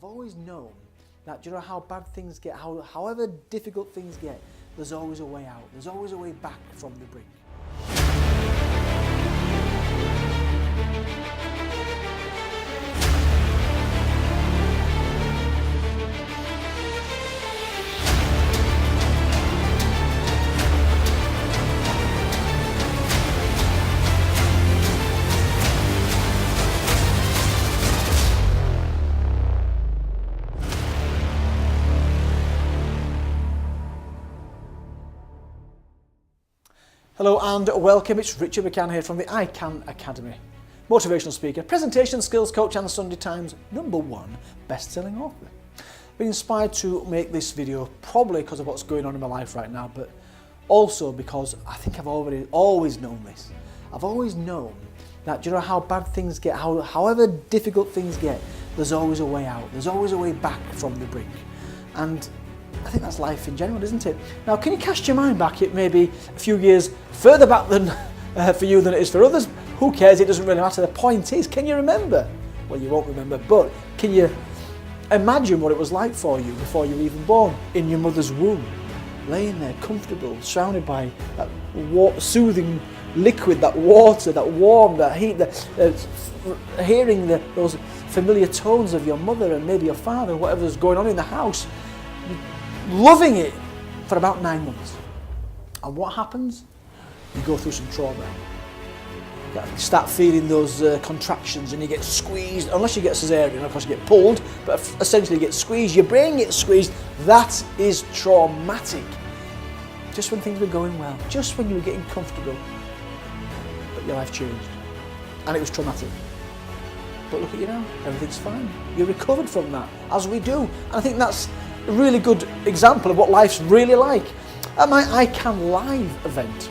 I've always known that, you know how bad things get, however difficult things get, there's always a way out. There's always a way back from the brink. Hello and welcome, it's Richard McCann here from the McCann Academy. Motivational speaker, presentation skills coach and the Sunday Times #1 best-selling author. Been inspired to make this video probably because of what's going on in my life right now, but also because I think I've always known this. I've always known that, you know how bad things get, however difficult things get, there's always a way out. There's always a way back from the brink. And I think that's life in general, isn't it? Now, can you cast your mind back at maybe a few years further back than for you than it is for others? Who cares? It doesn't really matter. The point is, can you remember? Well, you won't remember, but can you imagine what it was like for you before you were even born, in your mother's womb, laying there comfortable, surrounded by that soothing liquid, that water, that warmth, that heat, hearing those familiar tones of your mother and maybe your father, whatever's going on in the house, loving it for about 9 months. And what happens? You go through some trauma. You start feeling those contractions and you get squeezed, unless you get cesarean, of course you get pulled, but essentially you get squeezed, your brain gets squeezed. That is traumatic. Just when things were going well, just when you were getting comfortable, but your life changed. And it was traumatic. But look at you now, everything's fine. You recovered from that, as we do. And I think that's a really good example of what life's really like. At my McCann Live event,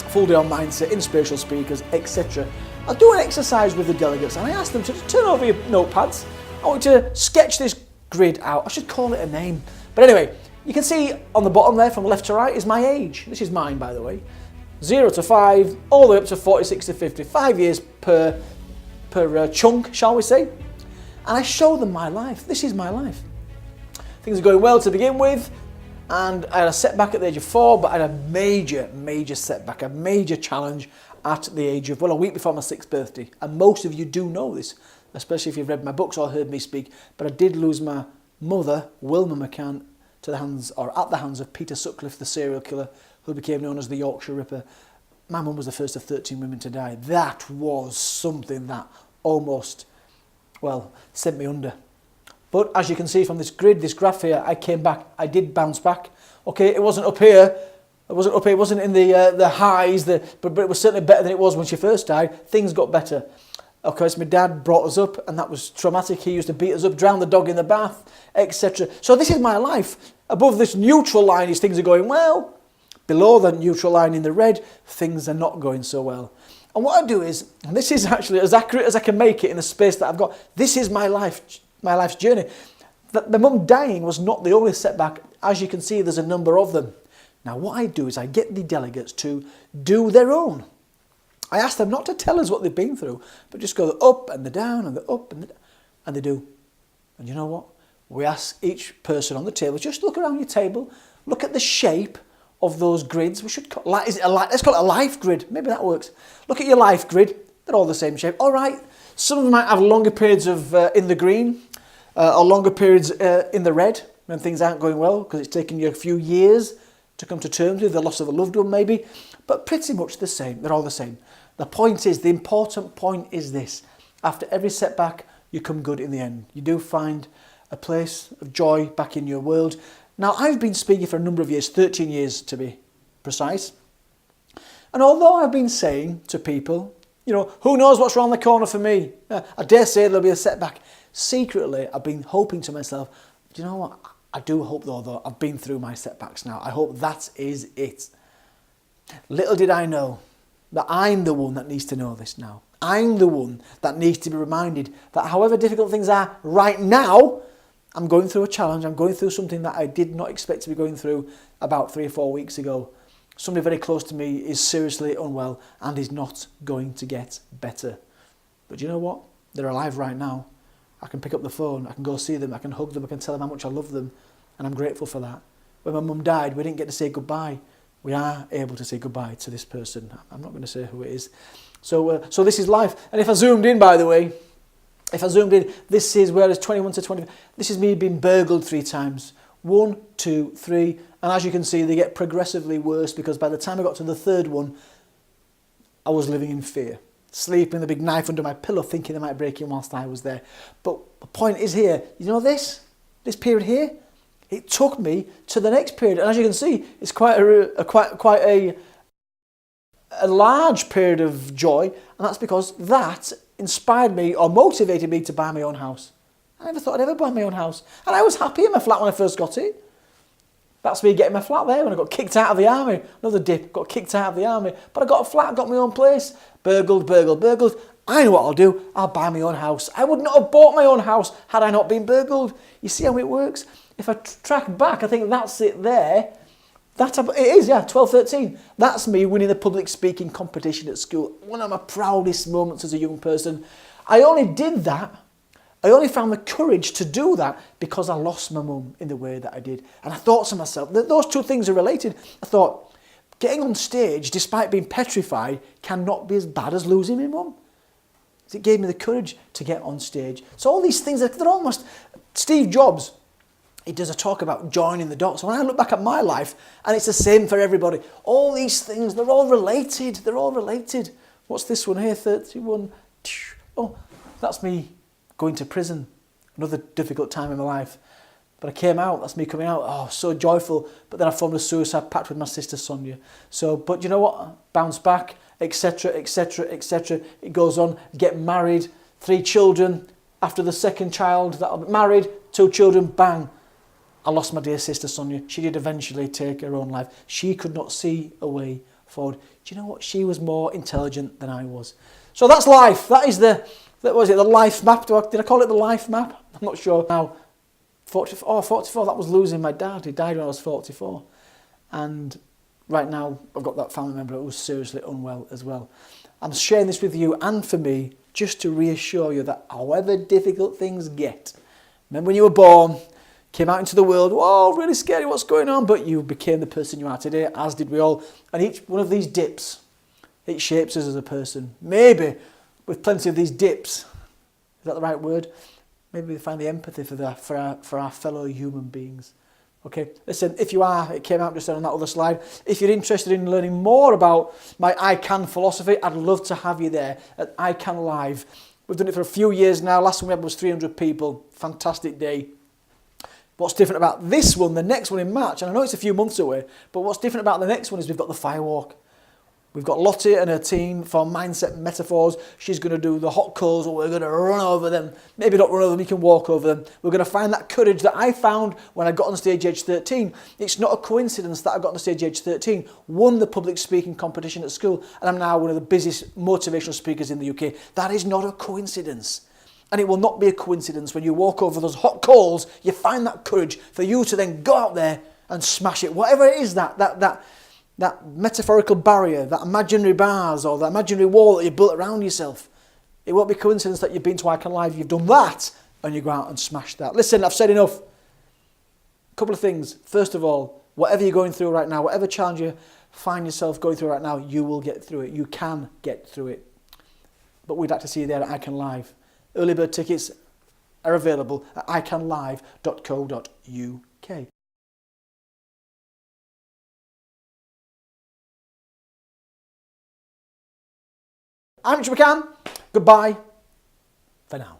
full day on mindset, inspirational speakers, etc., I do an exercise with the delegates and I ask them to turn over your notepads. I want you to sketch this grid out. I should call it a name. But anyway, you can see on the bottom there from left to right is my age. This is mine, by the way. 0 to 5, all the way up to 46 to 50. 5 years per chunk, shall we say. And I show them my life. This is my life. Things are going well to begin with, and I had a setback at the age of 4, but I had a major setback, a major challenge at the age of, well, a week before my 6th birthday. And most of you do know this, especially if you've read my books or heard me speak, but I did lose my mother, Wilma McCann, at the hands of Peter Sutcliffe, the serial killer, who became known as the Yorkshire Ripper. My mum was the first of 13 women to die. That was something that almost, well, sent me under. But as you can see from this grid, this graph here, I came back. I did bounce back. Okay, it wasn't up here. It wasn't in the highs, but it was certainly better than it was when she first died. Things got better. Of course, my dad brought us up, and that was traumatic. He used to beat us up, drown the dog in the bath, etc. So this is my life. Above this neutral line is things are going well. Below the neutral line in the red, things are not going so well. And what I do is, and this is actually as accurate as I can make it in the space that I've got, this is my life's journey. That my mum dying was not the only setback. As you can see, there's a number of them. Now what I do is I get the delegates to do their own. I ask them not to tell us what they've been through, but just go the up and the down and the up and the down, and they do. And you know what? We ask each person on the table, just look around your table, look at the shape of those grids. We should call let's call it a life grid. Maybe that works. Look at your life grid. They're all the same shape. All right. Some of them might have longer periods of in the green, or longer periods in the red when things aren't going well because it's taken you a few years to come to terms with the loss of a loved one, maybe. But pretty much the same. They're all the same. The point is, the important point is this: after every setback, you come good in the end. You do find a place of joy back in your world. Now, I've been speaking for a number of years, 13 years to be precise. And although I've been saying to people, you know, who knows what's around the corner for me? I dare say there'll be a setback. Secretly, I've been hoping to myself, do you know what? I do hope, though, I've been through my setbacks now. I hope that is it. Little did I know that I'm the one that needs to know this now. I'm the one that needs to be reminded that however difficult things are right now, I'm going through a challenge. I'm going through something that I did not expect to be going through about 3 or 4 weeks ago. Somebody very close to me is seriously unwell and is not going to get better. But you know what? They're alive right now. I can pick up the phone, I can go see them, I can hug them, I can tell them how much I love them, and I'm grateful for that. When my mum died, we didn't get to say goodbye. We are able to say goodbye to this person. I'm not going to say who it is. So this is life. And if I zoomed in, by the way, this is where it's 21 to 25. This is me being burgled 3 times. 1, 2, 3. And as you can see, they get progressively worse because by the time I got to the 3rd one, I was living in fear. Sleeping with a big knife under my pillow, thinking they might break in whilst I was there. But the point is here, you know this period here? It took me to the next period. And as you can see, it's quite a large period of joy. And that's because that inspired me or motivated me to buy my own house. I never thought I'd ever buy my own house. And I was happy in my flat when I first got it. That's me getting my flat there when I got kicked out of the army. Another dip, got kicked out of the army. But I got a flat, got my own place. Burgled. I know what I'll do. I'll buy my own house. I would not have bought my own house had I not been burgled. You see how it works? If I track back, I think that's it there. It is, 12, 13. That's me winning the public speaking competition at school. One of my proudest moments as a young person. I only did that. I only found the courage to do that because I lost my mum in the way that I did. And I thought to myself, that those two things are related. I thought, getting on stage, despite being petrified, cannot be as bad as losing my mum. It gave me the courage to get on stage. So all these things, they're almost... Steve Jobs, he does a talk about joining the dots. When I look back at my life, and it's the same for everybody, all these things, they're all related. They're all related. What's this one here? 31. Oh, that's me going to prison. Another difficult time in my life. But I came out, that's me coming out. Oh, so joyful. But then I formed a suicide pact with my sister Sonia. But you know what? Bounce back, etc., etc., etc. It goes on. Get married, 3 children. After the 2nd child, that I'm married, 2 children, bang. I lost my dear sister Sonia. She did eventually take her own life. She could not see a way forward. Do you know what? She was more intelligent than I was. So that's life. That is the life map. Did I call it the life map? I'm not sure now. 44, that was losing my dad. He died when I was 44. And right now, I've got that family member who was seriously unwell as well. I'm sharing this with you and for me, just to reassure you that however difficult things get, remember when you were born, came out into the world, whoa, really scary, what's going on? But you became the person you are today, as did we all. And each one of these dips, it shapes us as a person. Maybe with plenty of these dips, is that the right word? Maybe we find the empathy for our fellow human beings. Okay, listen, if you are, it came out just on that other slide. If you're interested in learning more about my I Can philosophy, I'd love to have you there at I Can Live. We've done it for a few years now. Last one we had was 300 people. Fantastic day. What's different about this one, the next one in March, and I know it's a few months away, but what's different about the next one is we've got the firewalk. We've got Lottie and her team for Mindset Metaphors. She's going to do the hot coals, or we're going to run over them. Maybe not run over them, you can walk over them. We're going to find that courage that I found when I got on stage age 13. It's not a coincidence that I got on stage age 13, won the public speaking competition at school, and I'm now one of the busiest motivational speakers in the UK. That is not a coincidence. And it will not be a coincidence when you walk over those hot coals, you find that courage for you to then go out there and smash it. Whatever it is that metaphorical barrier, that imaginary bars or that imaginary wall that you built around yourself. It won't be a coincidence that you've been to I Can Live, you've done that, and you go out and smash that. Listen, I've said enough. A couple of things. First of all, whatever you're going through right now, whatever challenge you find yourself going through right now, you will get through it. You can get through it. But we'd like to see you there at I Can Live. Early bird tickets are available at icanlive.co.uk. I'm Richard McCann. Goodbye for now.